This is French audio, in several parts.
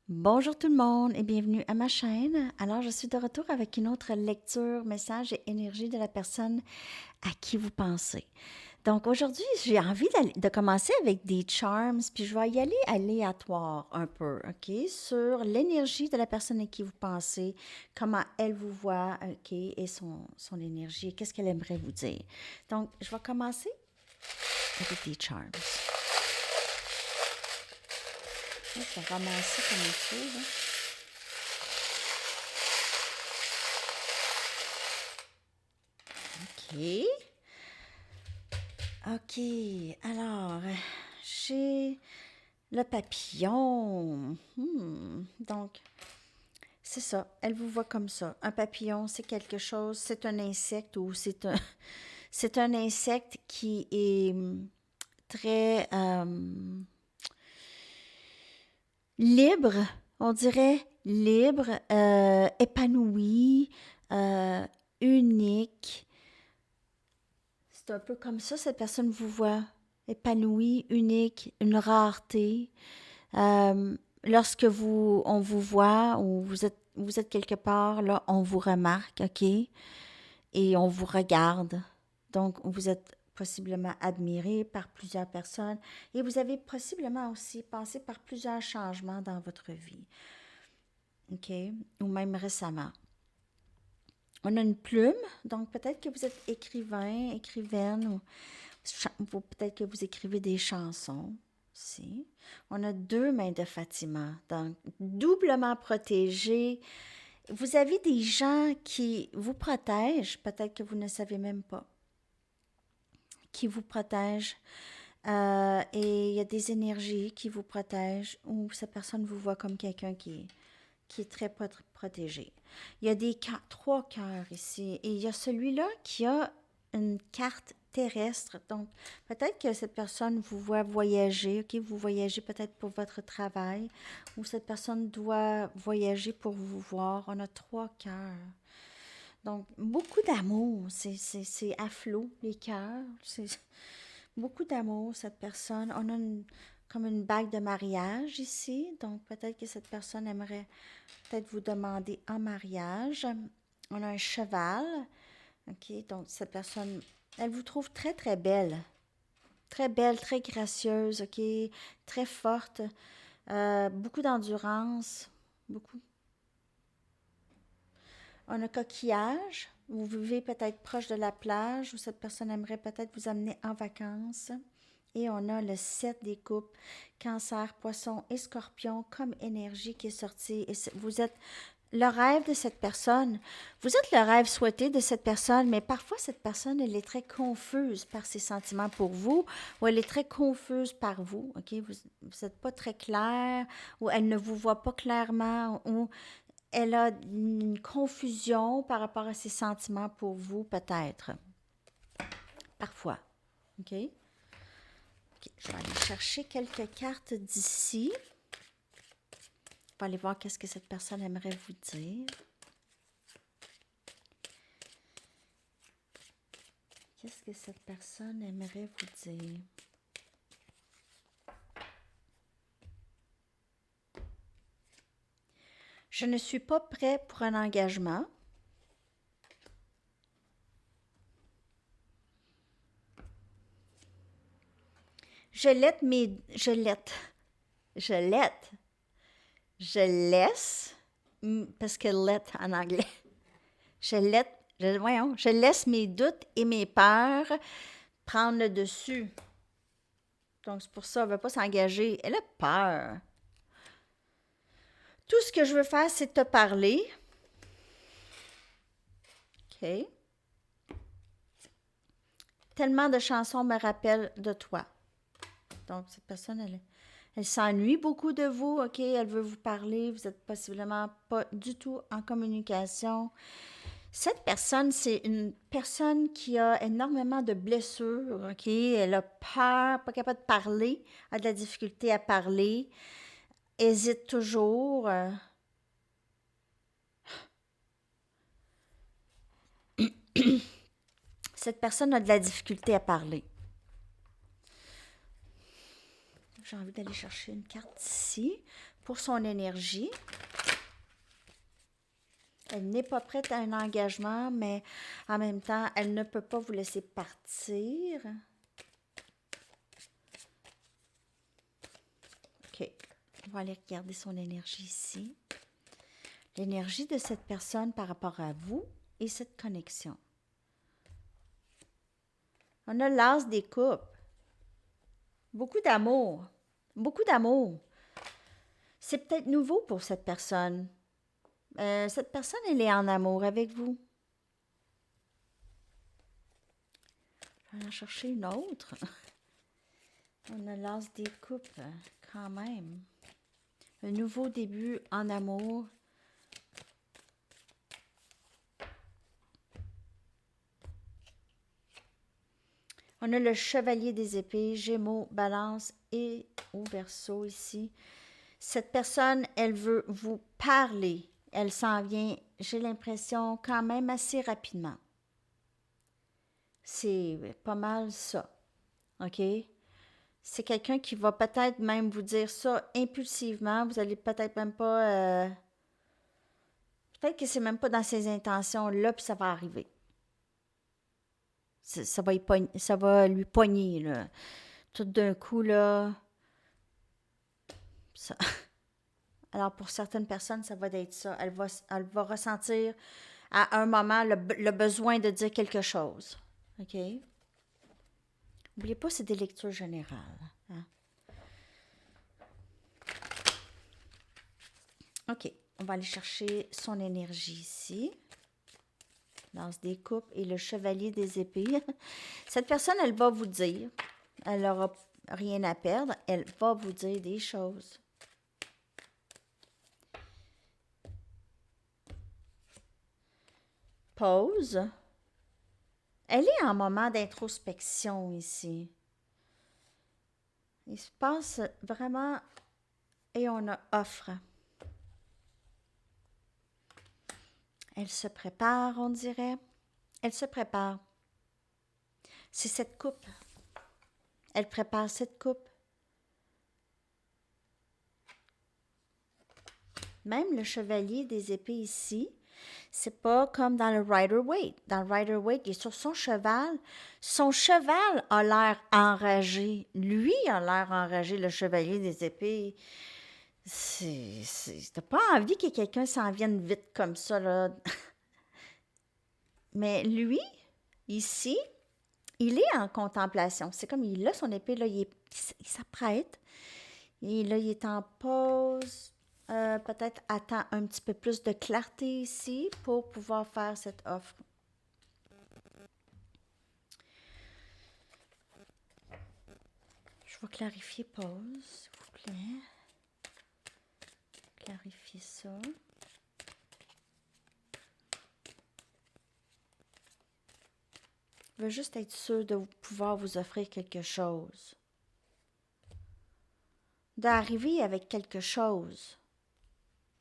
Bonjour tout le monde et bienvenue à ma chaîne. Alors, je suis de retour avec une autre lecture, message et énergie de la personne à qui vous pensez. Donc, aujourd'hui, j'ai envie de commencer avec des charms, puis je vais y aller aléatoire un peu, OK, sur l'énergie de la personne à qui vous pensez, comment elle vous voit, OK, et son énergie, qu'est-ce qu'elle aimerait vous dire. Donc, je vais commencer avec des charms. Là, je vais ramasser comme il faut, là. OK. OK. Alors, j'ai le papillon. Donc, c'est ça. Elle vous voit comme ça. Un papillon, c'est quelque chose, c'est un insecte ou c'est un insecte qui est très libre, on dirait libre, épanoui, euh, unique. C'est un peu comme ça, cette personne vous voit épanoui, unique, une rareté. Lorsque on vous voit ou vous êtes quelque part, là, on vous remarque, OK? Et on vous regarde. Donc, vous êtes possiblement admiré par plusieurs personnes et vous avez possiblement aussi passé par plusieurs changements dans votre vie, OK? Ou même récemment. On a une plume, donc peut-être que vous êtes écrivain, écrivaine, ou peut-être que vous écrivez des chansons aussi. On a deux mains de Fatima, donc doublement protégées. Vous avez des gens qui vous protègent, peut-être que vous ne savez même pas, qui vous protègent. Et il y a des énergies qui vous protègent ou cette personne vous voit comme quelqu'un qui est très protégé. Il y a trois cœurs ici et il y a celui-là qui a une carte terrestre. Donc, peut-être que cette personne vous voit voyager, ok? Vous voyagez peut-être pour votre travail ou cette personne doit voyager pour vous voir. On a trois cœurs. Donc, beaucoup d'amour. C'est à flot, les cœurs. C'est beaucoup d'amour, cette personne. On a comme une bague de mariage ici. Donc, peut-être que cette personne aimerait peut-être vous demander en mariage. On a un cheval. OK, donc cette personne, elle vous trouve très, très belle. Très belle, très gracieuse, OK, très forte. Beaucoup d'endurance. Beaucoup. On a coquillage. Vous vivez peut-être proche de la plage ou cette personne aimerait peut-être vous amener en vacances. Et on a le 7 des coupes, cancer, poisson et scorpion comme énergie qui est sortie. Et vous êtes le rêve de cette personne. Vous êtes le rêve souhaité de cette personne, mais parfois cette personne, elle est très confuse par ses sentiments pour vous ou elle est très confuse par vous. OK? Vous n'êtes pas très clair ou elle ne vous voit pas clairement ou elle a une confusion par rapport à ses sentiments pour vous, peut-être. Parfois. OK? OK, je vais aller chercher quelques cartes d'ici. On va aller voir qu'est-ce que cette personne aimerait vous dire. Qu'est-ce que cette personne aimerait vous dire? Je ne suis pas prêt pour un engagement. Je laisse mes... Je laisse... Parce que let en anglais. Je laisse mes doutes et mes peurs prendre le dessus. Donc, c'est pour ça, elle ne veut pas s'engager. Elle a peur. Tout ce que je veux faire, c'est te parler. OK. Tellement de chansons me rappellent de toi. Donc, cette personne, elle s'ennuie beaucoup de vous, OK? Elle veut vous parler. Vous n'êtes possiblement pas du tout en communication. Cette personne, c'est une personne qui a énormément de blessures, OK? Elle a peur, pas capable de parler, a de la difficulté à parler, hésite toujours. Cette personne a de la difficulté à parler. J'ai envie d'aller chercher une carte ici pour son énergie. Elle n'est pas prête à un engagement, mais en même temps, elle ne peut pas vous laisser partir. OK. On va aller regarder son énergie ici. L'énergie de cette personne par rapport à vous et cette connexion. On a l'as des coupes. Beaucoup d'amour. Beaucoup d'amour. C'est peut-être nouveau pour cette personne. Cette personne, elle est en amour avec vous. Je vais en chercher une autre. On a l'as des coupes, quand même. Un nouveau début en amour. On a le chevalier des épées, Gémeaux, Balance et au Verseau ici. Cette personne, elle veut vous parler. Elle s'en vient, j'ai l'impression, quand même assez rapidement. C'est pas mal ça. OK? C'est quelqu'un qui va peut-être même vous dire ça impulsivement. Vous allez peut-être même pas... peut-être que c'est même pas dans ses intentions là, puis ça va arriver. Ça va lui pogner, là. Tout d'un coup, là... Ça. Alors, pour certaines personnes, ça va être ça. Elle va ressentir à un moment le besoin de dire quelque chose. OK? N'oubliez pas, c'est des lectures générales. Hein? OK. On va aller chercher son énergie ici. L'as des coupes et le chevalier des épées. Cette personne, elle va vous dire. Elle n'aura rien à perdre. Elle va vous dire des choses. Pause. Elle est en moment d'introspection ici. Il se passe vraiment... Et on a offre. Elle se prépare, on dirait. Elle se prépare. C'est cette coupe. Elle prépare cette coupe. Même le chevalier des épées ici, c'est pas comme dans le Rider-Waite. Dans le Rider-Waite, il est sur son cheval. Son cheval a l'air enragé. Lui a l'air enragé, le chevalier des épées. T'as pas envie que quelqu'un s'en vienne vite comme ça, là. Mais lui, ici, il est en contemplation. C'est comme il a son épée, là, il s'apprête. Et là, il est en pause. Peut-être attend un petit peu plus de clarté ici pour pouvoir faire cette offre. Je vais clarifier pause, s'il vous plaît. Clarifier ça. Je veux juste être sûre de pouvoir vous offrir quelque chose. D'arriver avec quelque chose.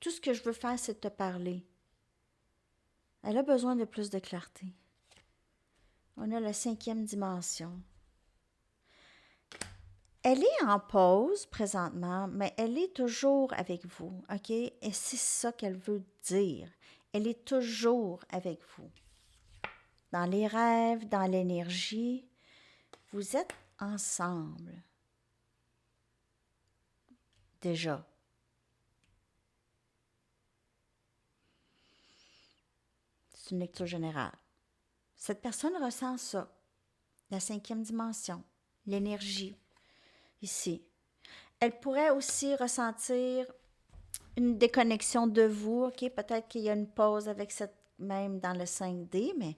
Tout ce que je veux faire, c'est te parler. Elle a besoin de plus de clarté. On a la 5e dimension. Elle est en pause présentement, mais elle est toujours avec vous, OK? Et c'est ça qu'elle veut dire. Elle est toujours avec vous. Dans les rêves, dans l'énergie, vous êtes ensemble. Déjà. C'est une lecture générale. Cette personne ressent ça, la 5e dimension, l'énergie, ici. Elle pourrait aussi ressentir une déconnexion de vous, OK? Peut-être qu'il y a une pause avec cette, même dans le 5D, mais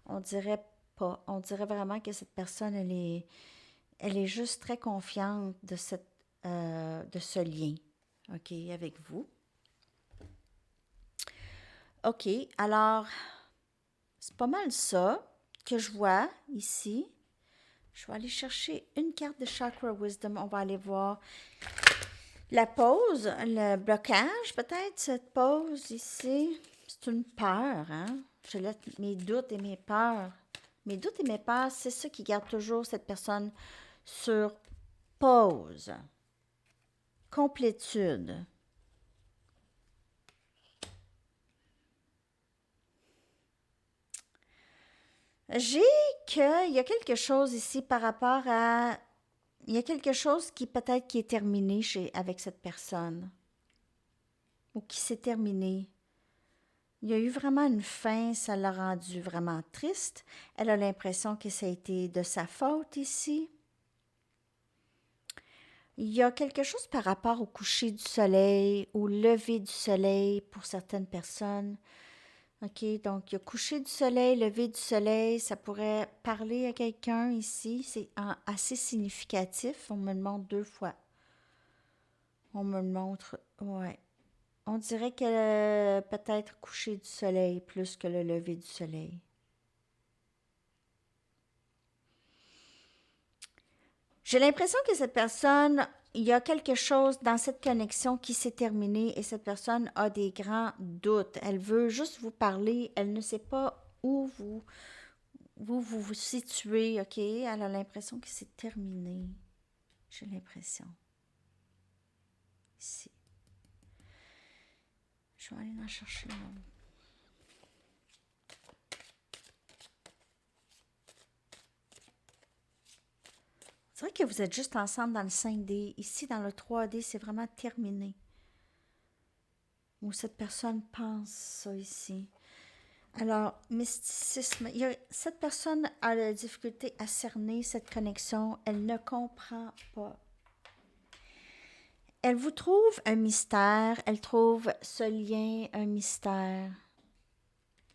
on dirait pas. On dirait vraiment que cette personne, elle est juste très confiante de ce lien, OK, avec vous. OK, alors, c'est pas mal ça que je vois ici. Je vais aller chercher une carte de Chakra Wisdom. On va aller voir la pause, le blocage, peut-être, cette pause ici. C'est une peur, hein? Je laisse mes doutes et mes peurs. Mes doutes et mes peurs, c'est ça qui garde toujours cette personne sur pause. Complétude. J'ai qu'il y a quelque chose ici par rapport à... Il y a quelque chose qui peut-être qui est terminé avec cette personne ou qui s'est terminé. Il y a eu vraiment une fin, ça l'a rendue vraiment triste. Elle a l'impression que ça a été de sa faute ici. Il y a quelque chose par rapport au coucher du soleil, au lever du soleil pour certaines personnes. OK, donc il y a coucher du soleil, lever du soleil, ça pourrait parler à quelqu'un ici. C'est assez significatif. On me le montre 2 fois. On me le montre, ouais. On dirait que peut-être coucher du soleil plus que le lever du soleil. J'ai l'impression que cette personne, il y a quelque chose dans cette connexion qui s'est terminée et cette personne a des grands doutes. Elle veut juste vous parler, elle ne sait pas où vous situez, OK? Elle a l'impression que c'est terminé. J'ai l'impression. Ici. Je vais aller en chercher un. C'est vrai que vous êtes juste ensemble dans le 5D. Ici, dans le 3D, c'est vraiment terminé. Ou cette personne pense ça ici. Alors, mysticisme. Cette personne a la difficulté à cerner cette connexion. Elle ne comprend pas. Elle vous trouve un mystère. Elle trouve ce lien un mystère.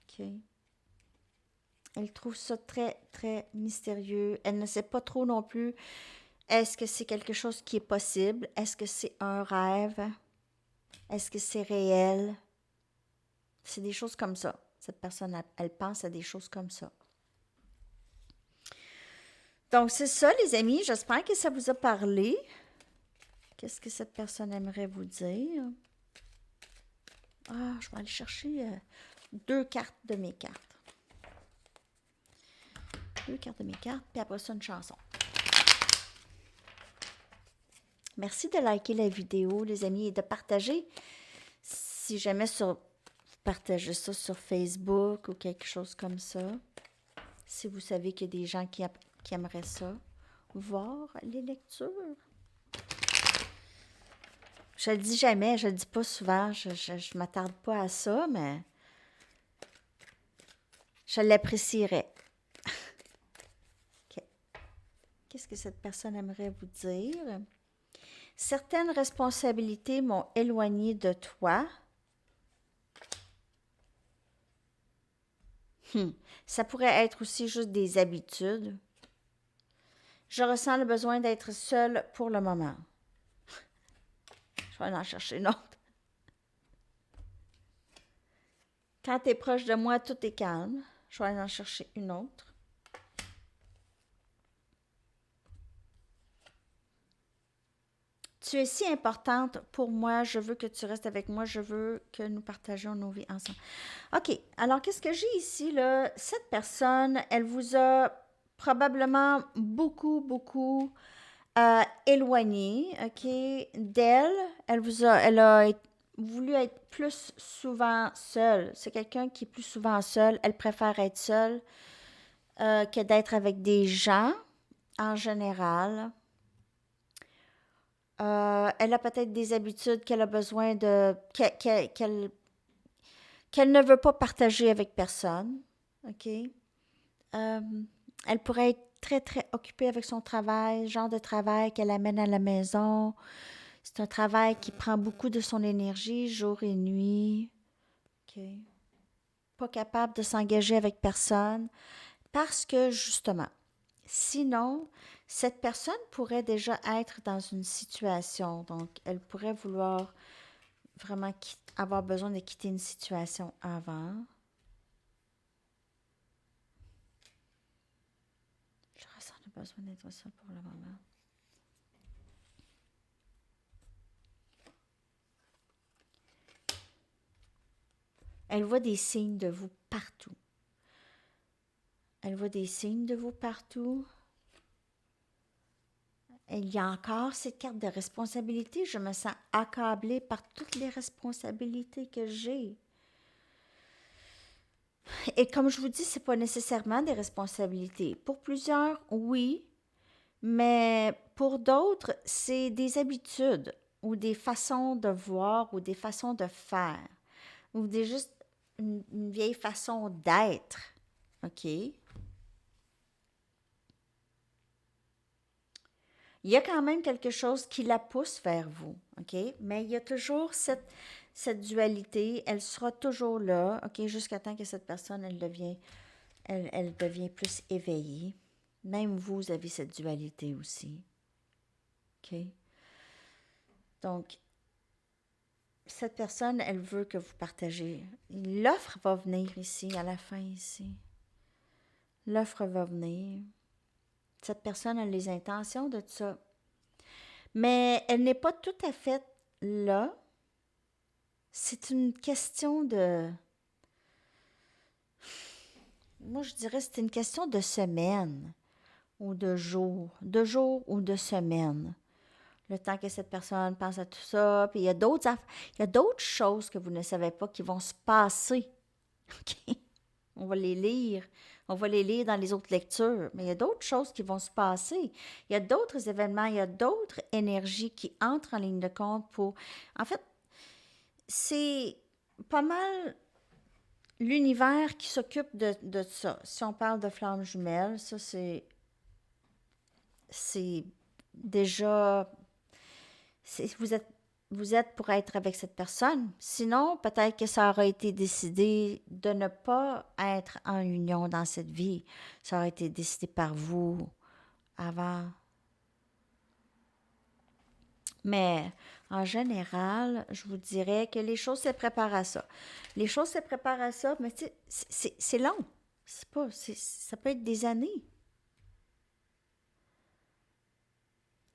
OK. Elle trouve ça très, très mystérieux. Elle ne sait pas trop non plus. Est-ce que c'est quelque chose qui est possible? Est-ce que c'est un rêve? Est-ce que c'est réel? C'est des choses comme ça. Cette personne, elle pense à des choses comme ça. Donc, c'est ça, les amis. J'espère que ça vous a parlé. Qu'est-ce que cette personne aimerait vous dire? Ah, je vais aller chercher 2 cartes de mes cartes. 2 cartes de mes cartes, puis après ça, une chanson. Merci de liker la vidéo, les amis, et de partager. Si jamais vous partagez ça sur Facebook ou quelque chose comme ça, si vous savez qu'il y a des gens qui aimeraient ça, voir les lectures. Je le dis jamais, je le dis pas souvent, je m'attarde pas à ça, mais je l'apprécierais. OK. Qu'est-ce que cette personne aimerait vous dire? Certaines responsabilités m'ont éloigné de toi. Ça pourrait être aussi juste des habitudes. Je ressens le besoin d'être seule pour le moment. Je vais en chercher une autre. Quand tu es proche de moi, tout est calme. Je vais en chercher une autre. Tu es si importante pour moi. Je veux que tu restes avec moi. Je veux que nous partagions nos vies ensemble. OK. Alors, qu'est-ce que j'ai ici, là? Cette personne, elle vous a probablement beaucoup éloigné, OK, d'elle. Elle a voulu être plus souvent seule. C'est quelqu'un qui est plus souvent seul. Elle préfère être seule que d'être avec des gens en général. Elle a peut-être des habitudes qu'elle a besoin de... qu'elle ne veut pas partager avec personne, OK? Elle pourrait être très, très occupée avec son travail, genre de travail qu'elle amène à la maison. C'est un travail qui prend beaucoup de son énergie, jour et nuit. OK. Pas capable de s'engager avec personne parce que, justement, sinon, cette personne pourrait déjà être dans une situation. Donc, elle pourrait vouloir vraiment avoir besoin de quitter une situation avant. Je ressens le besoin d'être seule pour le moment. Elle voit des signes de vous partout. Elle voit des signes de vous partout. Il y a encore cette carte de responsabilité. Je me sens accablée par toutes les responsabilités que j'ai. Et comme je vous dis, c'est pas nécessairement des responsabilités. Pour plusieurs, oui, mais pour d'autres, c'est des habitudes ou des façons de voir ou des façons de faire ou des juste une vieille façon d'être. OK? Il y a quand même quelque chose qui la pousse vers vous. OK? Mais il y a toujours cette dualité. Elle sera toujours là. OK? Jusqu'à temps que cette personne, elle devient plus éveillée. Même vous avez cette dualité aussi. OK? Donc, cette personne, elle veut que vous partagez. L'offre va venir ici, à la fin ici. L'offre va venir. Cette personne a les intentions de tout ça. Mais elle n'est pas tout à fait là. C'est une question de... Moi, je dirais que c'est une question de semaine ou de jours ou de semaines. Le temps que cette personne pense à tout ça. Puis il y a d'autres choses que vous ne savez pas qui vont se passer. OK? On va les lire. On va les lire dans les autres lectures. Mais il y a d'autres choses qui vont se passer. Il y a d'autres événements, il y a d'autres énergies qui entrent en ligne de compte pour... En fait, c'est pas mal l'univers qui s'occupe de ça. Si on parle de flammes jumelles, ça c'est déjà... vous êtes pour être avec cette personne. Sinon, peut-être que ça aurait été décidé de ne pas être en union dans cette vie. Ça aurait été décidé par vous avant. Mais en général, je vous dirais que les choses se préparent à ça. Les choses se préparent à ça, mais c'est long. Ça peut être des années.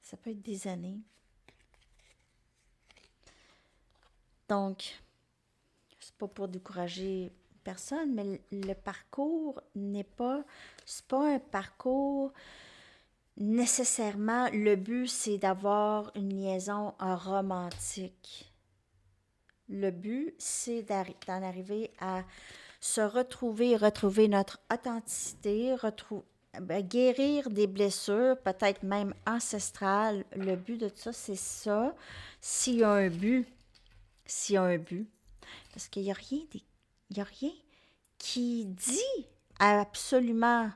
Ça peut être des années. Donc, c'est pas pour décourager personne, mais le parcours c'est pas un parcours nécessairement. Le but, c'est d'avoir une liaison romantique. Le but, c'est d'en arriver à se retrouver notre authenticité, guérir des blessures, peut-être même ancestrales. Le but de tout ça, c'est ça. S'il y a un but, parce qu'il n'y a rien qui dit absolument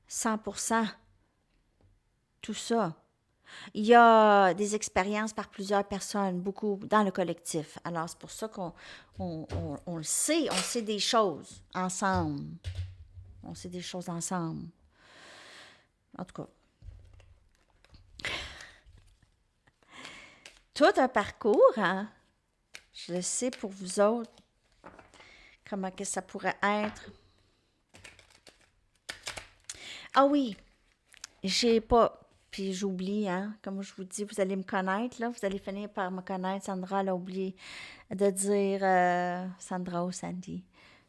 100% tout ça. Il y a des expériences par plusieurs personnes, beaucoup dans le collectif. Alors, c'est pour ça qu'on le sait, on sait des choses ensemble. On sait des choses ensemble. En tout cas, tout un parcours, hein? Je le sais pour vous autres, comment que ça pourrait être. Ah oui, j'ai pas... Puis j'oublie, hein, comme je vous dis, vous allez me connaître, là, vous allez finir par me connaître. Sandra a oublié de dire, Sandra ou Sandy.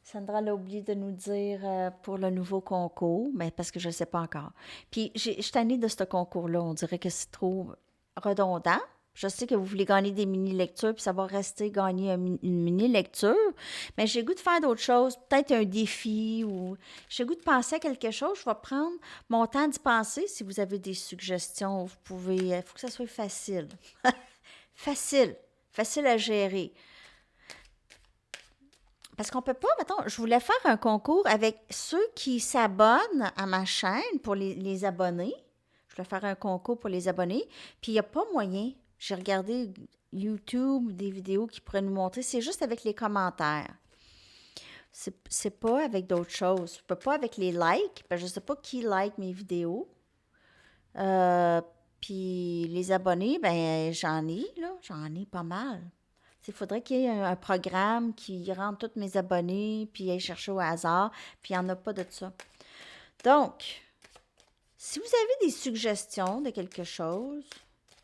Sandra a oublié de nous dire pour le nouveau concours, mais parce que je ne sais pas encore. Puis je suis tannée de ce concours-là, on dirait que c'est trop redondant. Je sais que vous voulez gagner des mini-lectures, puis ça va rester gagner une mini-lecture, mais j'ai le goût de faire d'autres choses, peut-être un défi, ou j'ai le goût de penser à quelque chose. Je vais prendre mon temps d'y penser. Si vous avez des suggestions, vous pouvez... Il faut que ça soit facile. Facile à gérer. Parce qu'on peut pas, mettons, je voulais faire un concours avec ceux qui s'abonnent à ma chaîne pour les abonnés. Je voulais faire un concours pour les abonnés, puis il n'y a pas moyen. J'ai regardé YouTube, des vidéos qui pourraient nous montrer. C'est juste avec les commentaires. C'est pas avec d'autres choses. Je peux pas avec les likes. Je ne sais pas qui like mes vidéos. Puis les abonnés, ben j'en ai pas mal. Il faudrait qu'il y ait un programme qui rentre tous mes abonnés, puis aille chercher au hasard, puis il n'y en a pas de ça. Donc, si vous avez des suggestions de quelque chose,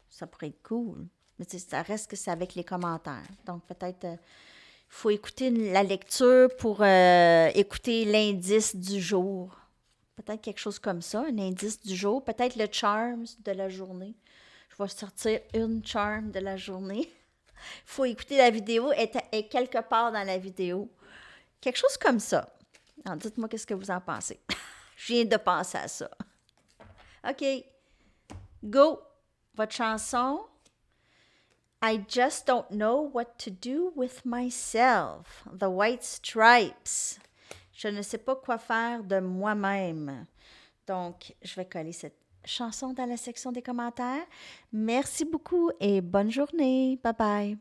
ça pourrait être cool. Mais ça reste que c'est avec les commentaires. Donc, peut-être, il faut écouter la lecture pour écouter l'indice du jour. Peut-être quelque chose comme ça, un indice du jour. Peut-être le charm de la journée. Je vais sortir une charm de la journée. Il faut écouter la vidéo, elle est quelque part dans la vidéo. Quelque chose comme ça. Alors, dites-moi qu'est-ce que vous en pensez. Je viens de penser à ça. OK. Go. Votre chanson. I just don't know what to do with myself. The White Stripes. Je ne sais pas quoi faire de moi-même. Donc, je vais coller cette chanson dans la section des commentaires. Merci beaucoup et bonne journée. Bye bye.